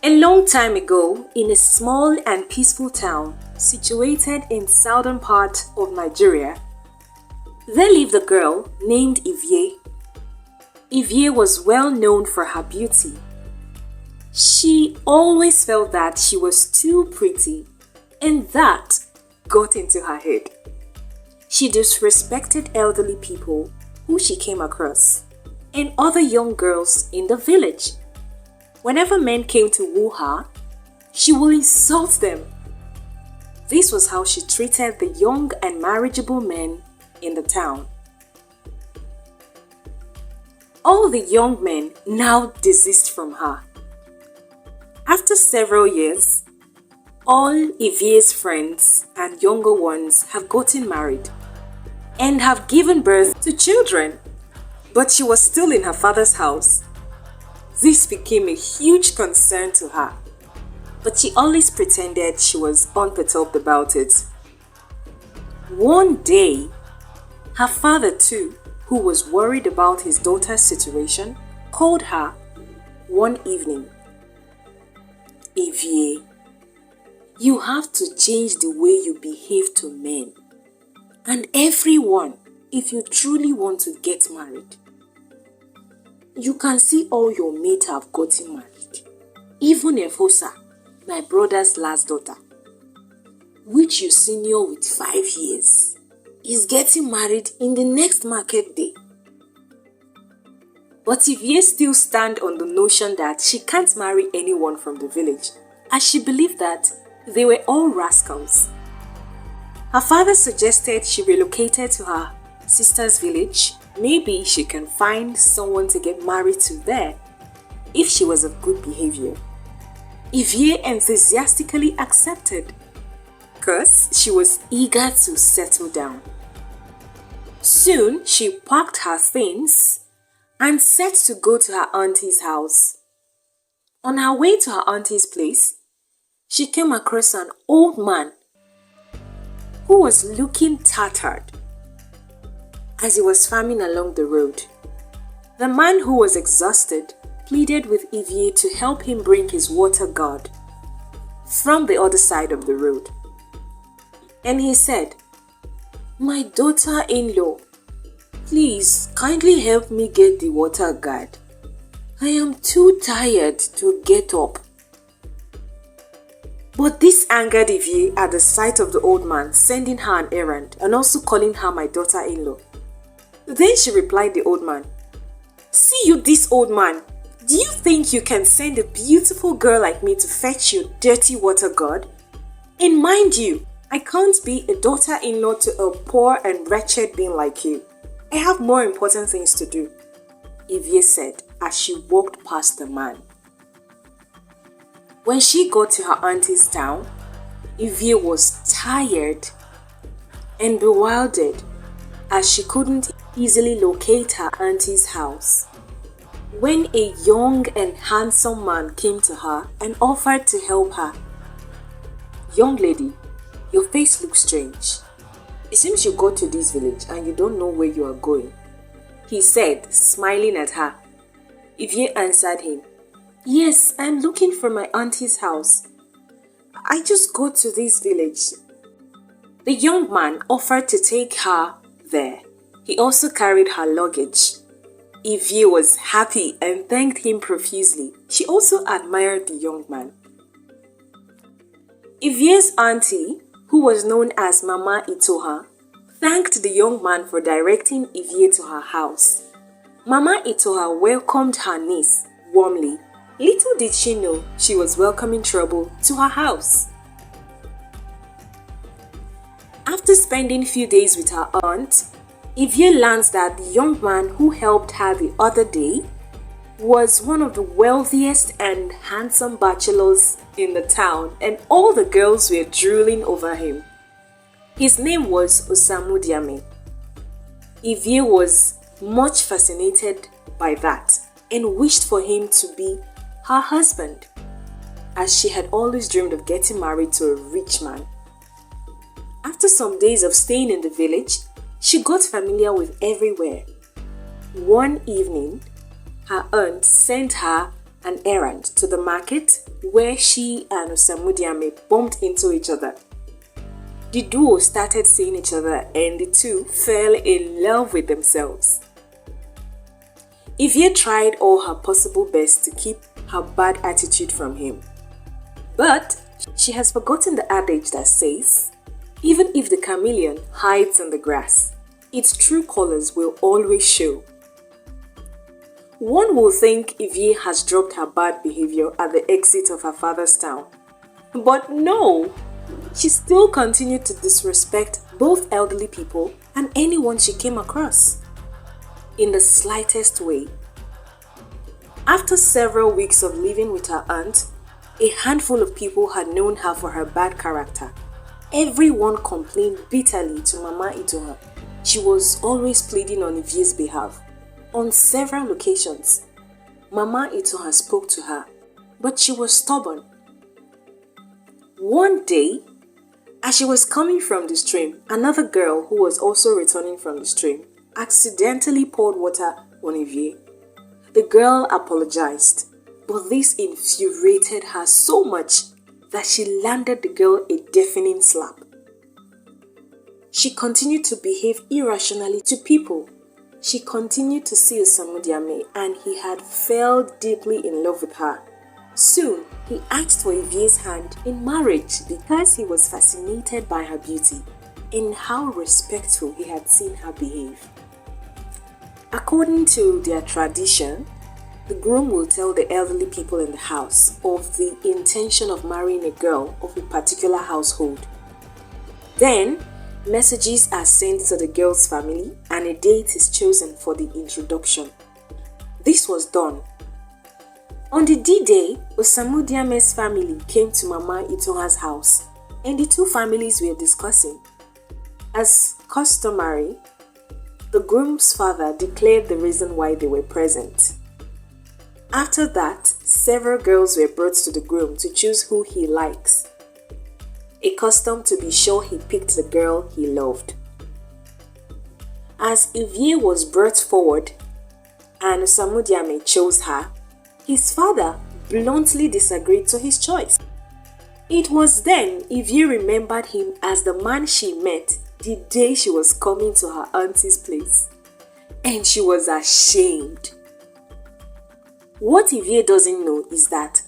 A long time ago, in a small and peaceful town situated in southern part of Nigeria, there lived a girl named Ivie. Ivie was well known for her beauty. She always felt that she was too pretty, and that got into her head. She disrespected elderly people who she came across and other young girls in the village. Whenever men came to woo her, she would insult them. This was how she treated the young and marriageable men in the town. All the young men now desist from her. After several years, all Ivie's friends and younger ones have gotten married and have given birth to children, but she was still in her father's house. This became a huge concern to her, but she always pretended she was unperturbed about it. One day, her father too, who was worried about his daughter's situation, called her one evening. Ivie, you have to change the way you behave to men and everyone if you truly want to get married. You can see all your mates have gotten married. Even Efosa, my brother's last daughter, which you senior with 5 years, is getting married in the next market day. But Ivie still stand on the notion that she can't marry anyone from the village, as she believed that they were all rascals. Her father suggested she relocated to her sister's village. Maybe she can find someone to get married to there if she was of good behavior. Ivie enthusiastically accepted because she was eager to settle down. Soon she packed her things and set to go to her auntie's house. On her way to her auntie's place, she came across an old man who was looking tattered as he was farming along the road. The man, who was exhausted, pleaded with Ivie to help him bring his water gourd from the other side of the road. And he said, "My daughter-in-law, please kindly help me get the water gourd. I am too tired to get up." But this angered Ivie at the sight of the old man sending her an errand and also calling her my daughter-in-law. Then she replied the old man, "See you, this old man, do you think you can send a beautiful girl like me to fetch your dirty water gourd? And mind you, I can't be a daughter-in-law to a poor and wretched being like you. I have more important things to do," Ivie said as she walked past the man. When she got to her auntie's town, Ivie was tired and bewildered as she couldn't easily locate her auntie's house. When a young and handsome man came to her and offered to help her. "Young lady, your face looks strange. It seems you got to this village and you don't know where you are going," he said, smiling at her. Ivie answered him, "Yes, I'm looking for my auntie's house. I just got to this village." The young man offered to take her there. He also carried her luggage. Ivie was happy and thanked him profusely. She also admired the young man. Ivie's auntie, who was known as Mama Itoha, thanked the young man for directing Ivie to her house. Mama Itoha welcomed her niece warmly. Little did she know she was welcoming trouble to her house. After spending few days with her aunt, Ivie learns that the young man who helped her the other day was one of the wealthiest and handsome bachelors in the town, and all the girls were drooling over him. His name was Osamu Diame. Ivie was much fascinated by that and wished for him to be her husband, as she had always dreamed of getting married to a rich man. After some days of staying in the village, she got familiar with everywhere. One evening, her aunt sent her an errand to the market where she and Osamudiame bumped into each other. The duo started seeing each other and the two fell in love with themselves. Ivie tried all her possible best to keep her bad attitude from him. But she has forgotten the adage that says, even if the chameleon hides in the grass, its true colors will always show. One will think Ivie has dropped her bad behavior at the exit of her father's town. But no! She still continued to disrespect both elderly people and anyone she came across, in the slightest way. After several weeks of living with her aunt, a handful of people had known her for her bad character. Everyone complained bitterly to Mama Itoha. She was always pleading on Ivie's behalf. On several occasions, Mama Itoha spoke to her, but she was stubborn. One day, as she was coming from the stream, another girl who was also returning from the stream accidentally poured water on Ivie. The girl apologized, but this infuriated her so much that she landed the girl a deafening slap. She continued to behave irrationally to people. She continued to see Osamudiame and he had fell deeply in love with her. Soon, he asked for Ivie's hand in marriage because he was fascinated by her beauty and how respectful he had seen her behave. According to their tradition, the groom will tell the elderly people in the house of the intention of marrying a girl of a particular household. Then, messages are sent to the girl's family and a date is chosen for the introduction. This was done. On the D-Day, Osamudiame's family came to Mama Itoha's house and the two families were discussing. As customary, the groom's father declared the reason why they were present. After that, several girls were brought to the groom to choose who he likes. A custom to be sure he picked the girl he loved. As Ivie was brought forward and Osamudiame chose her, his father bluntly disagreed to his choice. It was then Ivie remembered him as the man she met the day she was coming to her auntie's place, and she was ashamed. What Ivie doesn't know is that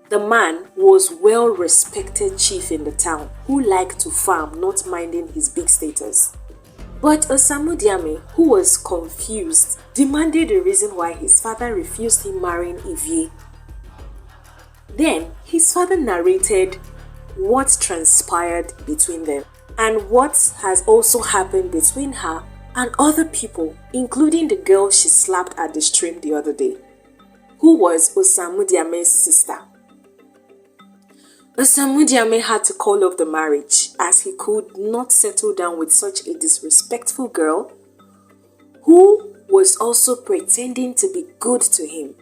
the man was well-respected chief in the town who liked to farm, not minding his big status. But Osamudiame, who was confused, demanded a reason why his father refused him marrying Ivie. Then his father narrated what transpired between them and what has also happened between her and other people, including the girl she slapped at the stream the other day, who was Osamudiame's sister. Osamudiame had to call off the marriage as he could not settle down with such a disrespectful girl who was also pretending to be good to him.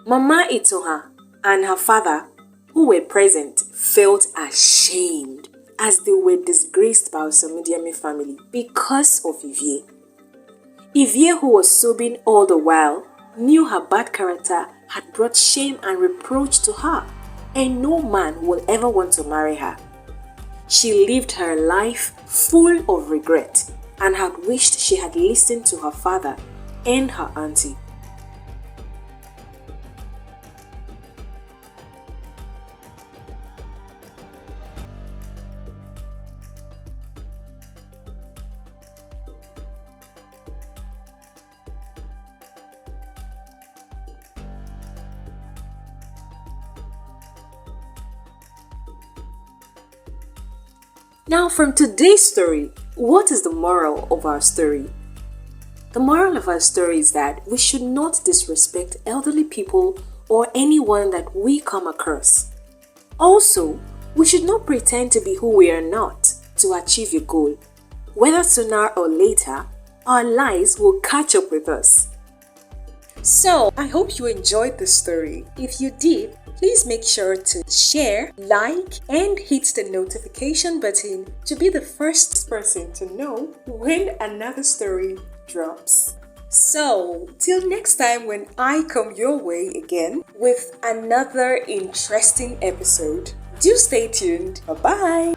Mama Itoha and her father, who were present, felt ashamed as they were disgraced by Osamudiame family because of Ivie. Ivie, who was sobbing all the while, knew her bad character had brought shame and reproach to her, and no man will ever want to marry her. She lived her life full of regret and had wished she had listened to her father and her auntie. Now, from today's story, what is the moral of our story? The moral of our story is that we should not disrespect elderly people or anyone that we come across. Also, we should not pretend to be who we are not to achieve a goal. Whether sooner or later, our lies will catch up with us. So, I hope you enjoyed the story. If you did, please make sure to share, like, and hit the notification button to be the first person to know when another story drops. So, till next time when I come your way again with another interesting episode, do stay tuned. Bye bye.